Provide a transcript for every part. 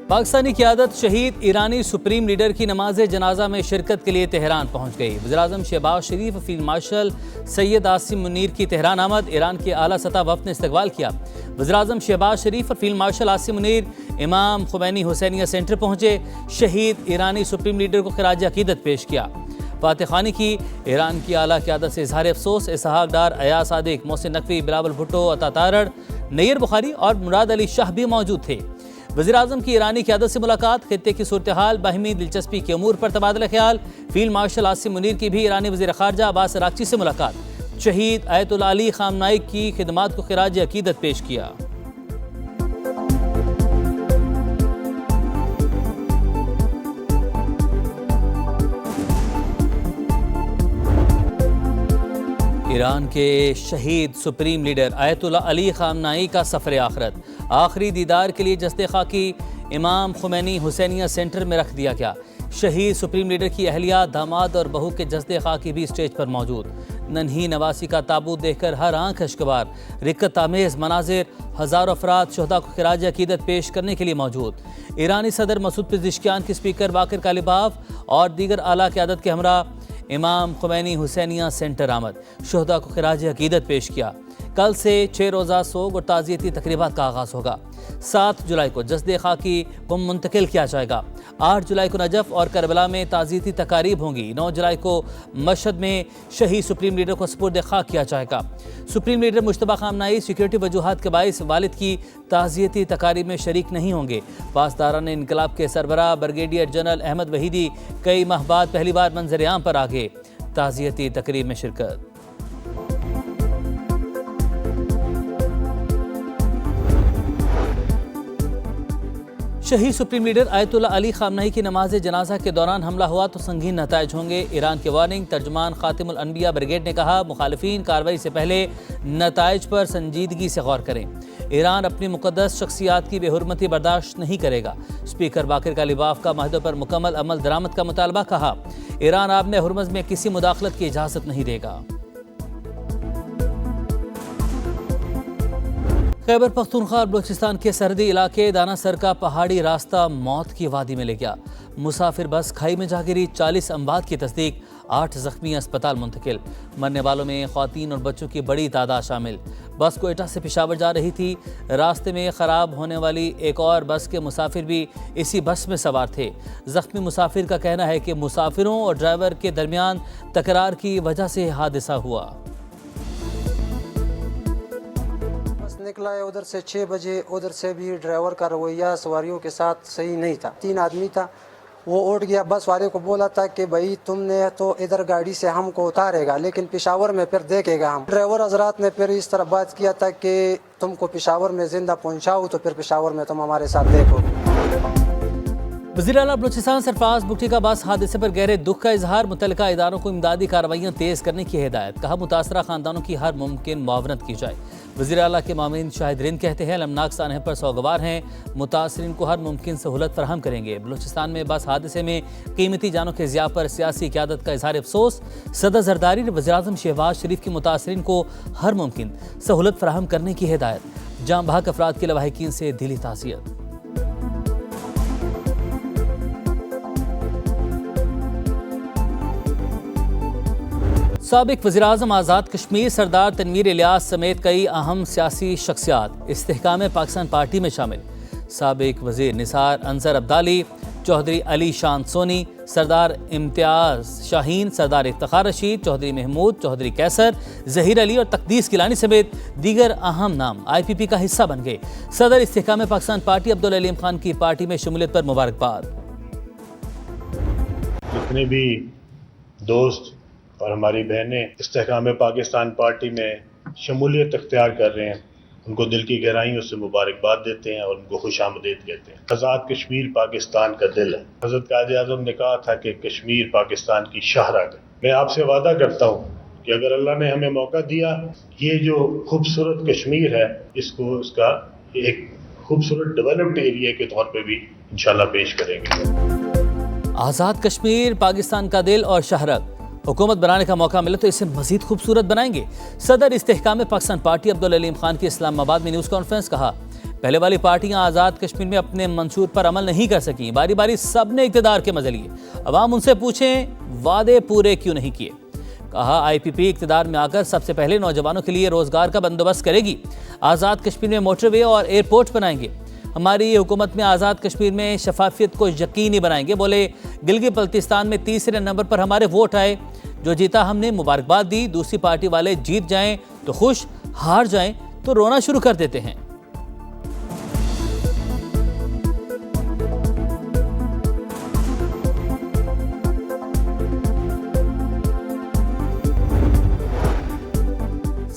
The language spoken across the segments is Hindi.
पाकिस्तानी क़यादत शहीद ईरानी सुप्रीम लीडर की नमाज जनाजा में शिरकत के लिए तेहरान पहुँच गई। वज़ीर-ए-आज़म शहबाज शरीफ, फील्ड मार्शल सैयद आसिम मुनीर की तेहरान आमद, ईरान के आला सतह वफ़द ने इस्तकबाल किया। वज़ीर-ए-आज़म शहबाज शरीफ और फील्ड मार्शल आसिम मुनीर इमाम खुमैनी हुसैनिया सेंटर पहुँचे। शहीद ईरानी सुप्रीम लीडर को खिराज अकीदत पेश किया। फातिह खानी की। ईरान की आला क़यादत से इजहार अफसोस। इसहाक डार, अयाज सादिक, मोहसिन नकवी, बिलावल भुट्टो, अता तारड़, नैयर बुखारी और मुराद अली शाह भी मौजूद थे। वज़ीर-ए-आज़म की ईरानी क़यादत से मुलाकात, खित्ते की सूरत हाल, बाहिमी दिलचस्पी के अमूर पर तबादला ख्याल। फील्ड मार्शल आसिम मुनीर की भी ईरानी वज़ीर ख़ारजा अब्बास अराग़ची से मुलाकात। शहीद आयतुल्लाह अली ख़ामनाई की खिदमात को खिराज अकीदत पेश किया। ईरान के शहीद सुप्रीम लीडर आयतुल्लाह अली ख़ामनाई का सफ़र आखिरत, आखिरी दीदार के लिए जस्दे खाकी इमाम खुमैनी हुसैनिया सेंटर में रख दिया गया। शहीद सुप्रीम लीडर की अहलिया, दामाद और बहू के जस्दे खाकी भी स्टेज पर मौजूद। नन्ही नवासी का ताबूत देखकर हर आंख अश्कबार। रिक्कत आमेज़ मनाजिर, हज़ारों अफराद शहदा को खिराज अकीदत पेश करने के लिए मौजूद। ईरानी सदर मसूद पेज़ेश्कियान के स्पीकर बाकिर कालिबाफ और दीगर आला क़यादत के हमरा इमाम खुमैनी हुसैनिया सेंटर आमद, शहदा को खिराज अकीदत पेश किया। कल से 6 रोज़ा सोग और ताज़ियती तकरीबात का आगाज़ होगा। 7 जुलाई को जस्दे खाकी को मुंतकिल किया जाएगा। 8 जुलाई को नजफ़ और करबला में ताज़ियती तकारीब होंगी। 9 जुलाई को मशहद में शहीद सुप्रीम लीडर को सुपुर्द खाक किया जाएगा। सुप्रीम लीडर मुश्तबा ख़ामनाई सिक्योरिटी वजूहात के बाइस वालिद की ताज़ियती तकारीब में शरीक नहीं होंगे। पासदारान इनकलाब के सरबराह ब्रिगेडियर जनरल अहमद वहीदी कई माह बाद पहली बार मंजर आम पर आ गए। ताज़ियती तकरीब में शिरकत। शहीद सुप्रीम लीडर आयतुल्लाह अली ख़ामनाई की नमाज जनाजा के दौरान हमला हुआ तो संगीन नताइज होंगे। ईरान के वार्निंग। तर्जुमान खातिमुल अनबिया ब्रिगेड ने कहा, मुखालिफिन कार्रवाई से पहले नताइज पर संजीदगी से गौर करें। ईरान अपनी मुक़द्दस शख्सियात की बेहुरमती बर्दाश्त नहीं करेगा। स्पीकर बाकिर कालिबाफ का माहदों पर मुकम्मल अमल दरामद का मुतालबा। कहा, ईरान आबने हुर्मज़ में किसी मुदाखलत की इजाज़त नहीं देगा। खैबर पख्तूनख्वा और बलूचिस्तान के सरहदी इलाके दानासर का पहाड़ी रास्ता मौत की वादी में ले गया। मुसाफिर बस खाई में जा गिरी। 40 अमवात की तस्दीक, 8 ज़ख्मी अस्पताल मुंतकिल। मरने वालों में ख़वातीन और बच्चों की बड़ी तादाद शामिल। बस कोयटा से पेशावर जा रही थी। रास्ते में ख़राब होने वाली एक और बस के मुसाफिर भी इसी बस में सवार थे। ज़ख्मी मुसाफिर का कहना है कि मुसाफिरों और ड्राइवर के दरमियान तकरार की वजह से हादसा हुआ। निकला है उधर से 6 बजे, उधर से भी ड्राइवर का रवैया सवारियों के साथ सही नहीं था। 3 आदमी था, वो उठ गया। बस वाले को बोला था कि भाई तुमने तो इधर गाड़ी से हमको उतारेगा, लेकिन पेशावर में फिर देखेगा हम। ड्राइवर हजरात ने फिर इस तरह बात किया था कि तुमको पेशावर में जिंदा पहुंचाऊं तो फिर पेशावर में तुम हमारे साथ देखो। वज़ीर आला बलूचिस्तान सरफराज बुगटी का बस हादसे पर गहरे दुख का इजहार। मुतल्लिका इदारों को इमदादी कार्रवाइयाँ तेज़ करने की हिदायत। कहा, मुतासरा ख़ानदानों की हर मुमकिन मुआवनत की जाए। वज़ीर आला के मामून शाहिद रिंद कहते हैं, अलमनाक सानहे पर सौगवार हैं, मुतासरीन को हर मुमकिन सहूलत फराहम करेंगे। बलूचिस्तान में बस हादसे में कीमती जानों के ज़िया पर सियासी क़यादत का इजहार अफसोस। सदर जरदारी ने वज़ीर-ए-आज़म शहबाज शरीफ की मुतासरीन को हर मुमकिन सहूलत फराहम करने की हिदायत। जाँ बहक अफराद के लवाहिकीन से दिली ताज़ियत। साबिक वज़ीर-ए-आज़म आज़ाद कश्मीर सरदार तनवीर इलियास समेत कई अहम सियासी शख्सियात इस्तेहकाम पाकिस्तान पार्टी में शामिल। साबिक वज़ीर निसार अंसर अब्दाली, चौधरी अली शान सोनी, सरदार इम्तियाज़ शाहीन, सरदार इफ्तिखार रशीद, चौधरी महमूद, चौधरी कैसर, ज़हीर अली और तकदीस गिलानी समेत दीगर अहम नाम IPP का हिस्सा बन गए। सदर इस्तेहकाम पाकिस्तान पार्टी अब्दुल अलीम खान की पार्टी में शमूलियत पर मुबारकबाद। जितने भी दोस्त और हमारी बहनें इस्तेहकाम पाकिस्तान पार्टी में शमूलियत अख्तियार कर रहे हैं, उनको दिल की गहराइयों से मुबारकबाद देते हैं और उनको खुशामदीद कहते हैं। आज़ाद कश्मीर पाकिस्तान का दिल है। हज़रत कायद-ए-आज़म ने कहा था कि कश्मीर पाकिस्तान की शाहराग है। मैं आपसे वादा करता हूँ कि अगर अल्लाह ने हमें मौका दिया, ये जो खूबसूरत कश्मीर है, इसको इसका एक खूबसूरत डेवलप्ड एरिया के तौर पर भी इंशाल्लाह पेश करेंगे। आज़ाद कश्मीर पाकिस्तान का दिल और शाहराग। हुकूमत बनाने का मौका मिले तो इसे मजीद खूबसूरत बनाएंगे। सदर इस्तेहकाम पाकिस्तान पार्टी अब्दुल अलीम खान की इस्लामाबाद में न्यूज़ कॉन्फ्रेंस। कहा, पहले वाली पार्टियां आज़ाद कश्मीर में अपने मंशूर पर अमल नहीं कर सकी। बारी बारी सब ने इक़्तिदार के मजे लिए। अवाम उनसे पूछें वादे पूरे क्यों नहीं किए। कहा IPP इक़्तिदार में आकर सबसे पहले नौजवानों के लिए रोजगार का बंदोबस्त करेगी। आज़ाद कश्मीर में मोटरवे और एयरपोर्ट बनाएंगे। हमारी हुकूमत में आज़ाद कश्मीर में शफाफियत को यकीनी बनाएंगे। बोले गिलगित बल्तिस्तान में तीसरे नंबर पर हमारे वोट आए। जो जीता हमने मुबारकबाद दी। दूसरी पार्टी वाले जीत जाएं तो खुश, हार जाएं तो रोना शुरू कर देते हैं।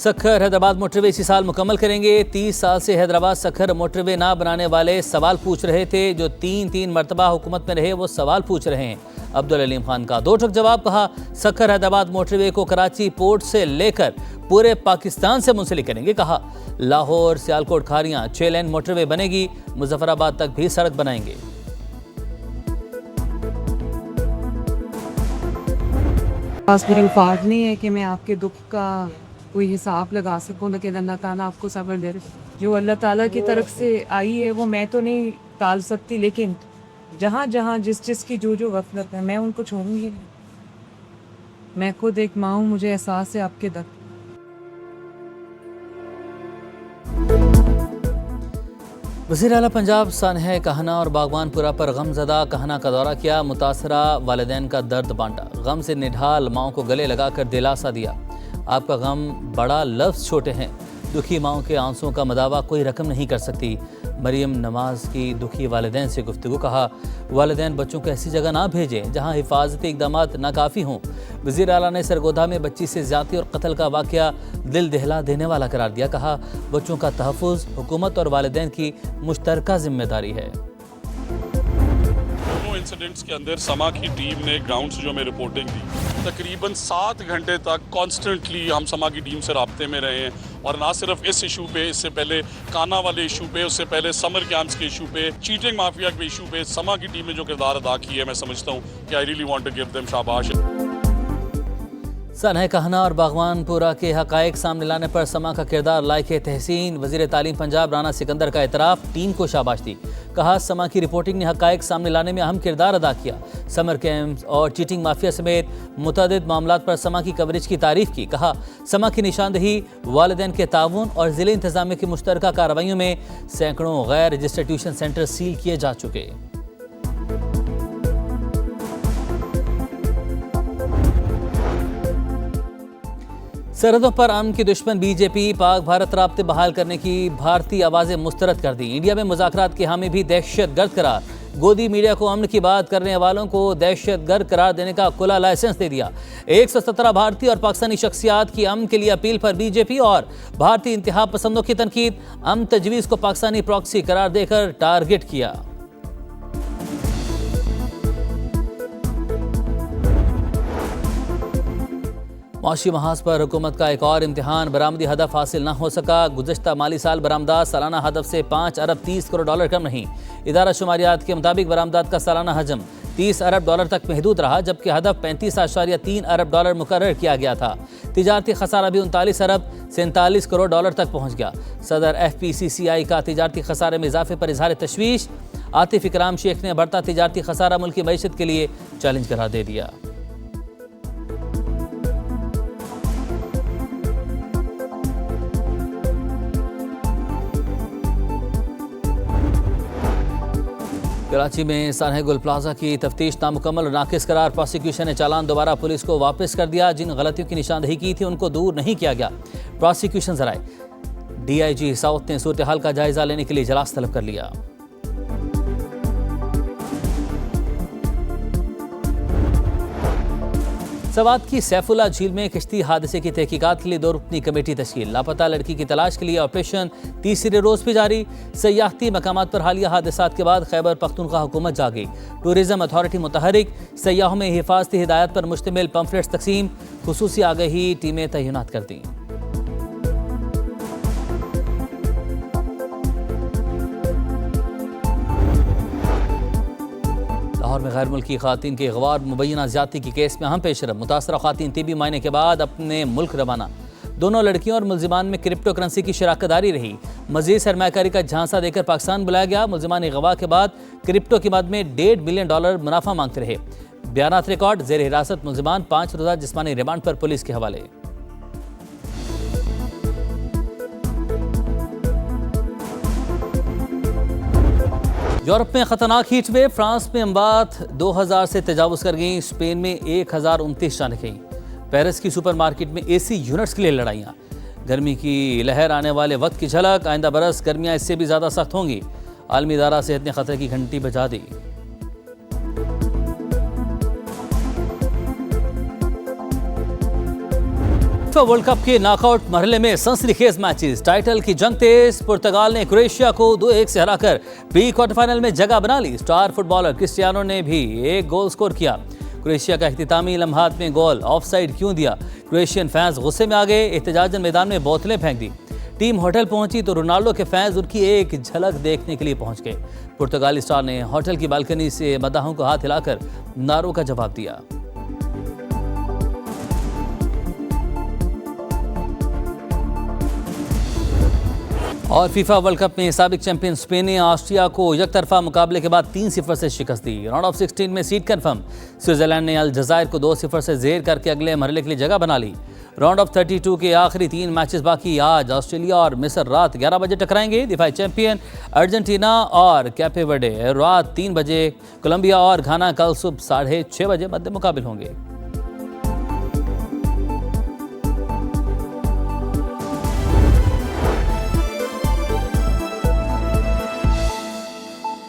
सखर हैदराबाद मोटरवे इसी साल मुकम्मल करेंगे। 30 साल से हैदराबाद सखर मोटरवे ना बनाने वाले सवाल पूछ रहे थे। जो तीन मरतबा हुकूमत में रहे वो सवाल पूछ रहे हैं। अब्दुल अलीम खान का दो टक जवाब। कहा सखर हैदराबाद मोटरवे को कराची पोर्ट से लेकर पूरे पाकिस्तान से मुंसलिक करेंगे। कहा लाहौर सियालकोट खारियां 6 लेन मोटरवे बनेगी। मुजफ्फराबाद तक भी सड़क बनाएंगे। मेरे अल्फाज नहीं है कि मैं आपके दुख का कोई हिसाब लगा सकूं, लेकिन अल्लाह ताला आपको सब्र दे। जो अल्लाह ताला की तरफ से आई है वो मैं तो नहीं टाल सकती, लेकिन जहाँ जहाँ जिस की जो गफलत है मैं उनको छोड़ूंगी। मैं खुद एक माँ हूँ, मुझे एहसास है आपके दर्द। वज़ीर आला पंजाब सानह कहना और बागवानपुरा पर गमज़दा कहना का दौरा किया। मुतासरा वालिदैन का दर्द बांटा। गम से निढाल माओं को गले लगाकर दिलासा दिया। आपका गम बड़ा, लफ्ज़ छोटे हैं। दुखी माओं के आंसुओं का मदावा कोई रकम नहीं कर सकती। मरियम नमाज की दुखी वालिदैन से गुफ्तगू। कहा वालिदैन बच्चों को ऐसी जगह ना भेजें जहां हिफाजती इक़दामात नाकाफ़ी हों। वज़ीर आला ने सरगोधा में बच्ची से ज़्यादती और कत्ल का वाक़या दिल दहला देने वाला करार दिया। कहा बच्चों का तहफ़्फ़ुज़ हुकूमत और वालिदैन की मुश्तरका ज़िम्मेदारी है। इंसिडेंट्स के अंदर समा की टीम ने ग्राउंड से जो हमें रिपोर्टिंग दी, तकरीबन 7 घंटे तक कॉन्स्टेंटली हम समा की टीम से राब्ते में रहे हैं। और ना सिर्फ इस इशू पे, इससे पहले काना वाले इशू पे, उससे पहले समर कैंप्स के इशू पे, चीटिंग माफिया के इशू पे समा की टीम ने जो किरदार अदा की है, मैं समझता हूँ कि I really want to give them शाबाश। सनह कहना और बागवानपुरा के हक़ाइक़ सामने लाने पर समा का किरदार लायक तहसीन। वज़ीर तालीम पंजाब राना सिकंदर का एतराफ़। टीम को शाबाश दी। कहा समा की रिपोर्टिंग ने हक़ाइक़ सामने लाने में अहम किरदार अदा किया। समर कैंप्स और चीटिंग माफिया समेत मुतअद्दिद मामलात पर समा की कवरेज की तारीफ़ की। कहा समा की निशानदही वालिदैन के ताउन और ज़िले इंतज़ामिया की मुश्तरका कार्रवाइयों में सैकड़ों गैर रजिस्टर्ड ट्यूशन सेंटर सील किए जा चुके। सरहदों पर अमन की दुश्मन बीजेपी पाक भारत राब्ते बहाल करने की भारतीय आवाज़ें मुस्तरद कर दी। इंडिया में मुज़ाकरात के हामी भी दहशत गर्द करार। गोदी मीडिया को अमन की बात करने वालों को दहशत गर्द करार देने का खुला लाइसेंस दे दिया। 117 भारतीय और पाकिस्तानी शख्सियात की अमन के लिए अपील पर बीजेपी और भारतीय इंतहा पसंदों की तनकीद। अमन तजवीज़ को पाकिस्तानी प्रॉक्सी करार देकर टारगेट किया। माशी महाज पर हुकूमत का एक और इम्तिहान। बरामदी हदफ हासिल न हो सका। गुज़श्ता माली साल बरामदात सालाना हदफ से 5 अरब 30 करोड़ डॉलर कम नहीं। इदारा शुमारियात के मुताबिक बरामदात का सालाना हजम 30 अरब डॉलर तक महदूद रहा, जबकि हदफ 35.3 अरब डॉलर मुकर्रर किया गया था। तिजारती खसारा भी 39 अरब 47 करोड़ डॉलर तक पहुँच गया। सदर FPCCI का तिजारती खसारे में इजाफे पर इजहार तशवीश। आतिफ इकराम शेख ने बढ़ता तिजारती खसारा मुल्क की मईशत के लिए चैलेंज करार दे दिया। कराची में सानह गुल प्लाजा की तफ्तीश नामुकम्मल और नाकिस करार। प्रोसिक्यूशन ने चालान दोबारा पुलिस को वापस कर दिया। जिन गलतियों की निशानदही की थी उनको दूर नहीं किया गया। प्रोसिक्यूशन जराए DIG साउथ ने सूरत हाल का जायजा लेने के लिए इजलास तलब कर लिया। सवात की सैफुल्ला झील में कश्ती हादसे की तहकीकात के लिए 2 रुकनी कमेटी तश्कील। लापता लड़की की तलाश के लिए ऑपरेशन तीसरे रोज भी जारी। सयाहती मकामात पर हालिया हादसात के बाद खैबर पख्तूनख्वा हुकूमत जागी। Tourism authority मुतहरिक। सयाहों में हिफाजती हिदायत पर मुश्तमिल पम्फलेट्स तकसीम। खुसूसी आगही टीमें तैनात कर दी। लाहौर में गैर मुल्की खातिन के अगवा और मुबैना ज़्यादती के केस में अहम पेशरफ। मुतासरा खातिन तिबी मायने के बाद अपने मुल्क रवाना। दोनों लड़कियों और मुलजिमान में क्रिप्टो करेंसी की शराकतदारी रही। मजीद सरमाकारी का झांसा देकर पाकिस्तान बुलाया गया। मुल्जिमानी गवाह के बाद क्रिप्टो की मद में $1.5 बिलियन मुनाफा मांगते रहे। बयानात रिकॉर्ड, जेर हिरासत मुल्जिमान 5 रोज़ा जिस्मानी रिमांड पर पुलिस के हवाले। यूरोप में खतरनाक हीट वेव, फ्रांस में अमवात 2000 से तजावुज कर गई, स्पेन में 1029 जान गई। पेरिस की सुपरमार्केट में AC यूनिट्स के लिए लड़ाइयाँ। गर्मी की लहर आने वाले वक्त की झलक, आइंदा बरस गर्मियाँ इससे भी ज़्यादा सख्त होंगी। आलमी इदारा सेहत ने खतरे की घंटी बजा दी। फीफा वर्ल्ड कप के नॉकआउट मरहले में सनसनीखेज मैचेस, टाइटल की जंग तेज। पुर्तगाल ने क्रोएशिया को 2-1 से हराकर प्री क्वार्टर फाइनल में जगह बना ली। स्टार फुटबॉलर क्रिस्टियानो ने भी एक गोल स्कोर किया। क्रोएशिया का इख्तितामी लम्हात में गोल ऑफसाइड क्यों दिया? क्रोएशियन फैंस गुस्से में आ गए, एहतजाजन मैदान में बोतलें फेंक दी। टीम होटल पहुंची तो रोनाल्डो के फैंस उनकी एक झलक देखने के लिए पहुंच गए। पुर्तगाली स्टार ने होटल की बालकनी से मदाहों को हाथ हिलाकर नारों का जवाब दिया। और फीफा वर्ल्ड कप में साबिक चैंपियन स्पेन ने ऑस्ट्रिया को यकतरफा मुकाबले के बाद 3-0 से शिकस्त दी। राउंड ऑफ 16 में सीट कंफर्म। स्विट्जरलैंड ने अलजायर को 2-0 से ज़ेर करके अगले मरहले के लिए जगह बना ली। राउंड ऑफ 32 के आखिरी 3 मैचेस बाकी। आज ऑस्ट्रेलिया और मिस्र रात 11 बजे टकराएंगे। दिफाई चैंपियन अर्जेंटीना और कैपे वर्डे रात 3 बजे। कोलंबिया और घाना कल सुबह 6:30 बजे मद्दे मुकाबिल होंगे।